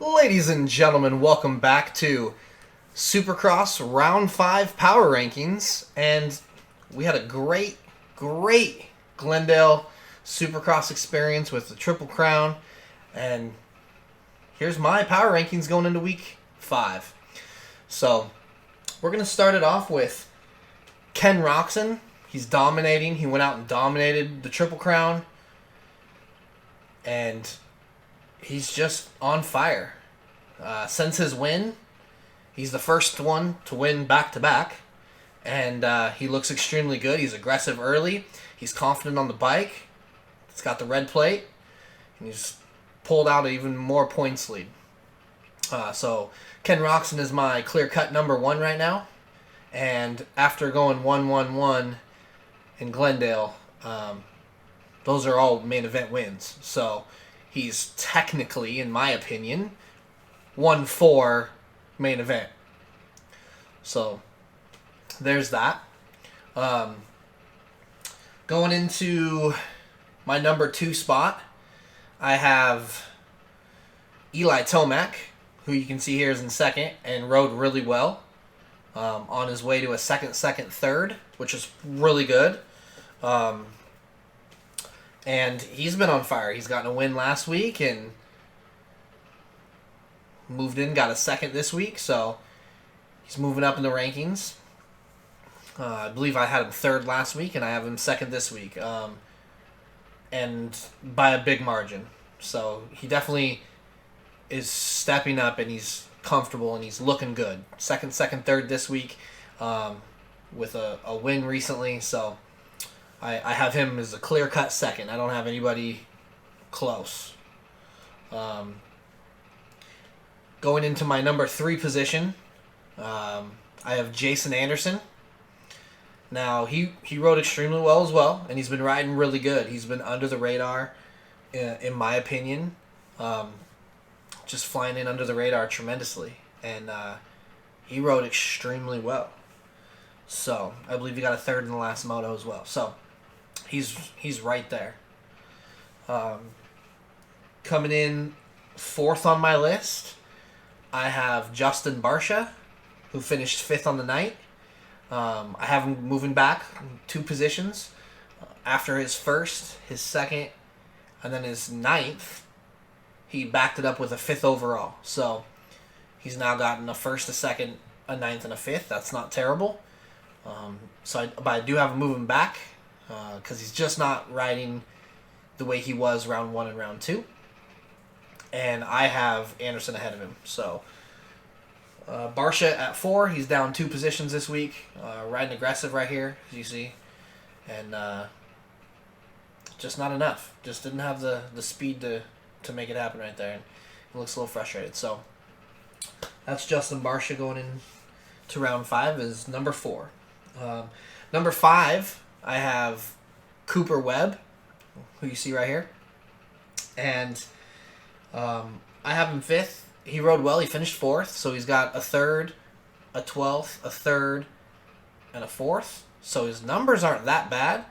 Ladies and gentlemen, welcome back to Supercross Round 5 Power Rankings. And we had a great Glendale Supercross experience with the Triple Crown. And here's my power rankings going into week 5. So, we're going to start it off with Ken Roczen. He's dominating. He went out and dominated the Triple Crown. And he's just on fire. Since his win, he's the first one to win back-to-back. And he looks extremely good. He's aggressive early. He's confident on the bike. He's got the red plate. And he's pulled out an even more points lead. So Ken Roczen is my clear-cut number 1 right now. And after going 1-1-1 in Glendale, those are all main event wins. So he's technically, in my opinion, 1-4 main event. So there's that. Going into my number 2 spot, I have Eli Tomac, who you can see here is in second and rode really well. On his way to a second, third, which is really good. And he's been on fire. He's gotten a win last week and moved in, got a second this week. So he's moving up in the rankings. I believe I had him third last week, and I have him second this week. And by a big margin. So he definitely is stepping up, and he's comfortable, and he's looking good. Second, third this week with a win recently. So I have him as a clear-cut second. I don't have anybody close. Going into my number 3 position, I have Jason Anderson. Now, he rode extremely well as well, and he's been riding really good. He's been under the radar, in my opinion. Just flying in under the radar tremendously. And he rode extremely well. So, I believe he got a third in the last moto as well. So, he's right there. Coming in 4th on my list, I have Justin Barcia, who finished 5th on the night. I have him moving back 2 positions. After his first, his second, and then his 9th, he backed it up with a 5th overall. So he's now gotten a 1st, a 2nd, a 9th, and a 5th. That's not terrible. But I do have him moving back because he's just not riding the way he was round 1 and round 2. And I have Anderson ahead of him. So Barcia at 4. He's down 2 positions this week. Riding aggressive right here, as you see. And just not enough. Just didn't have the speed to make it happen right there. And he looks a little frustrated. So that's Justin Barcia going in to round 5 is number 4. Number 5, I have Cooper Webb, who you see right here. And I have him 5th. He rode well. He finished 4th, so he's got a 3rd, a 12th, a 3rd, and a 4th. So his numbers aren't that bad.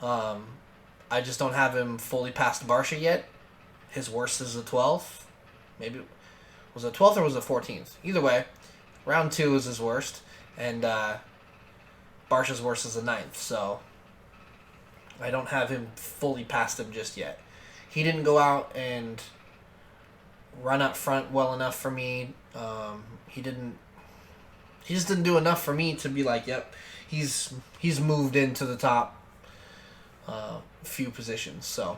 I just don't have him fully past Barcia yet. His worst is the 12th. Maybe was it 12th or was it 14th? Either way, round 2 is his worst, and Barcia's worst is the 9th. So I don't have him fully past him just yet. He didn't go out and run up front well enough for me. He just didn't do enough for me to be like, yep, he's moved into the top few positions. So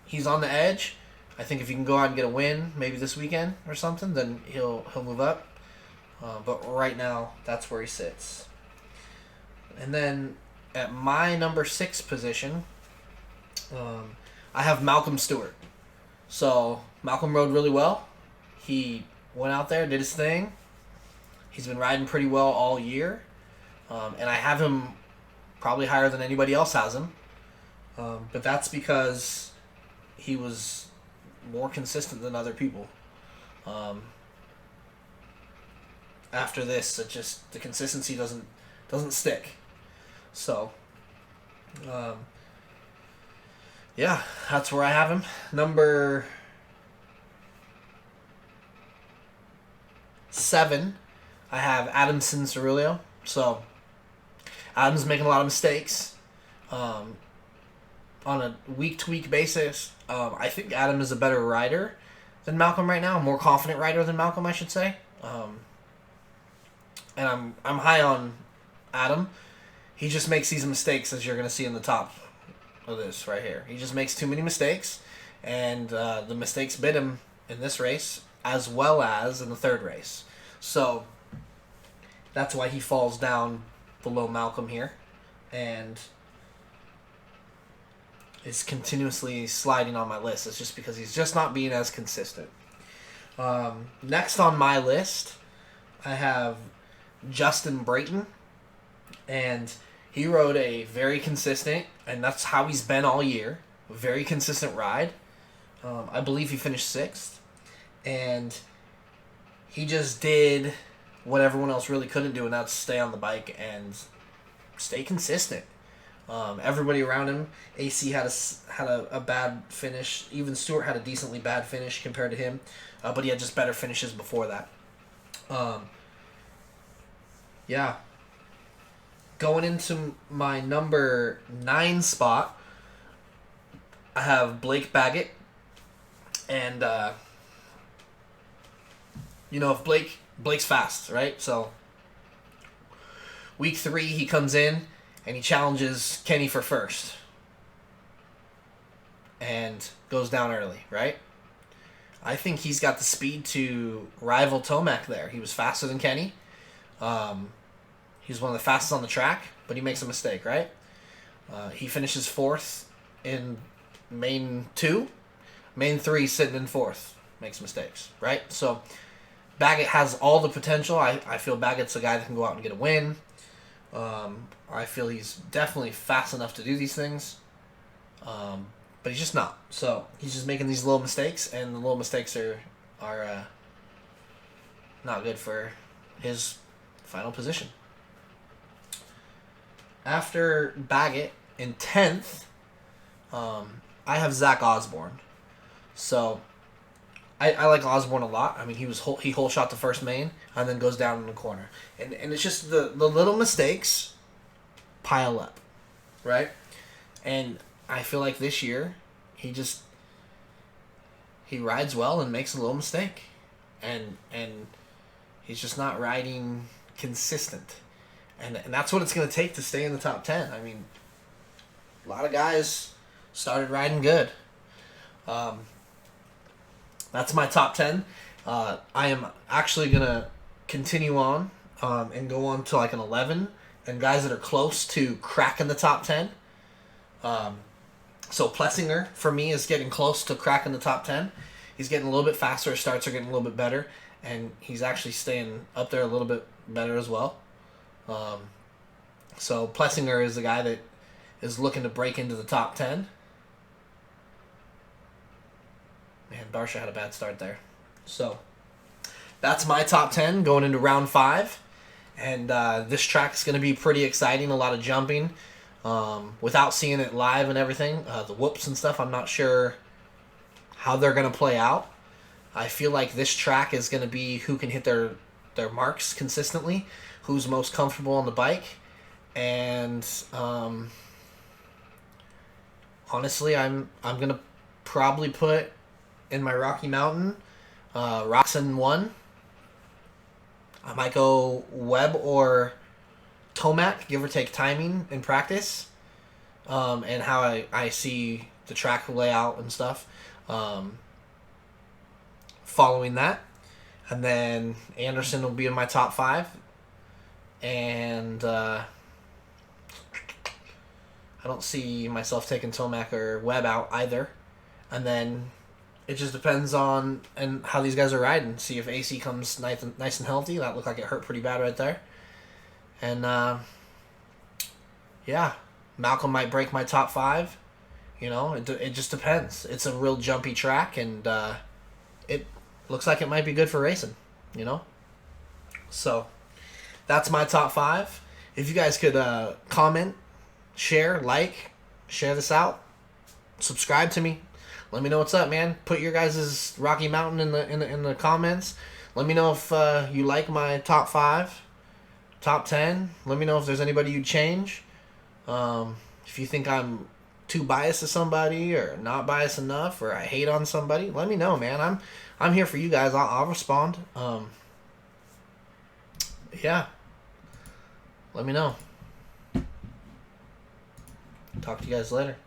he's on the edge. I think if he can go out and get a win, maybe this weekend or something, then he'll move up. But right now, that's where he sits. And then at my number 6 position, I have Malcolm Stewart. So Malcolm rode really well. He went out there, did his thing. He's been riding pretty well all year. And I have him probably higher than anybody else has him. But that's because he was more consistent than other people. After this, the consistency doesn't stick. So, yeah, that's where I have him. Number 7, I have Adamson Cerullo. So Adam's making a lot of mistakes on a week-to-week basis. I think Adam is a better rider than Malcolm right now, a more confident rider than Malcolm, I should say. And I'm high on Adam. He just makes these mistakes, as you're going to see in the top of this right here. He just makes too many mistakes, and the mistakes bit him in this race as well as in the third race. So that's why he falls down below Malcolm here and is continuously sliding on my list. It's just because he's just not being as consistent. Next on my list, I have Justin Brayton, and he rode a very consistent, and that's how he's been all year, a very consistent ride. I believe he finished 6th, and he just did what everyone else really couldn't do, and that's stay on the bike and stay consistent. Everybody around him, AC had a bad finish. Even Stewart had a decently bad finish compared to him, but he had just better finishes before that. Yeah. Going into my number 9 spot, I have Blake Baggett. And, if Blake's fast, right? So, week 3, he comes in and he challenges Kenny for first. And goes down early, right? I think he's got the speed to rival Tomac there. He was faster than Kenny. He's one of the fastest on the track, but he makes a mistake, right? He finishes 4th in main 2. Main 3, sitting in 4th. Makes mistakes, right? So, Baggett has all the potential. I feel Baggett's a guy that can go out and get a win. I feel he's definitely fast enough to do these things. But he's just not. So, he's just making these little mistakes, and the little mistakes are not good for his final position. After Baggett, in 10th, I have Zach Osborne. So, I like Osborne a lot. I mean, he whole shot the first main and then goes down in the corner. And it's just the little mistakes pile up, right? And I feel like this year, he rides well and makes a little mistake. And he's just not riding consistent. And that's what it's going to take to stay in the top 10. I mean, a lot of guys started riding good. That's my top 10. I am actually going to continue on and go on to like an 11. And guys that are close to cracking the top 10. So Plessinger, for me, is getting close to cracking the top 10. He's getting a little bit faster. His starts are getting a little bit better. And he's actually staying up there a little bit better as well. So Plessinger is the guy that is looking to break into the top 10. Man, Barcia had a bad start there. So that's my top 10 going into round 5. And this track is going to be pretty exciting. A lot of jumping. Without seeing it live and everything, the whoops and stuff, I'm not sure how they're going to play out. I feel like this track is going to be who can hit their marks consistently, who's most comfortable on the bike, and honestly, I'm going to probably put in my Rocky Mountain Roczen 1. I might go Webb or Tomac, give or take timing in practice, and how I see the track layout and stuff following that. And then Anderson will be in my top 5. And I don't see myself taking Tomac or Webb out either. And then it just depends on and how these guys are riding. See if AC comes nice and healthy. That looked like it hurt pretty bad right there. And, yeah, Malcolm might break my top 5. It just depends. It's a real jumpy track, and it looks like it might be good for racing, So, that's my top 5. If you guys could comment, share this out, subscribe to me. Let me know what's up, man. Put your guys' Rocky Mountain in the comments. Let me know if you like my top 5, top 10. Let me know if there's anybody you'd change. If you think I'm too biased to somebody or not biased enough or I hate on somebody, let me know, man. I'm here for you guys. I'll respond. Yeah. Let me know. Talk to you guys later.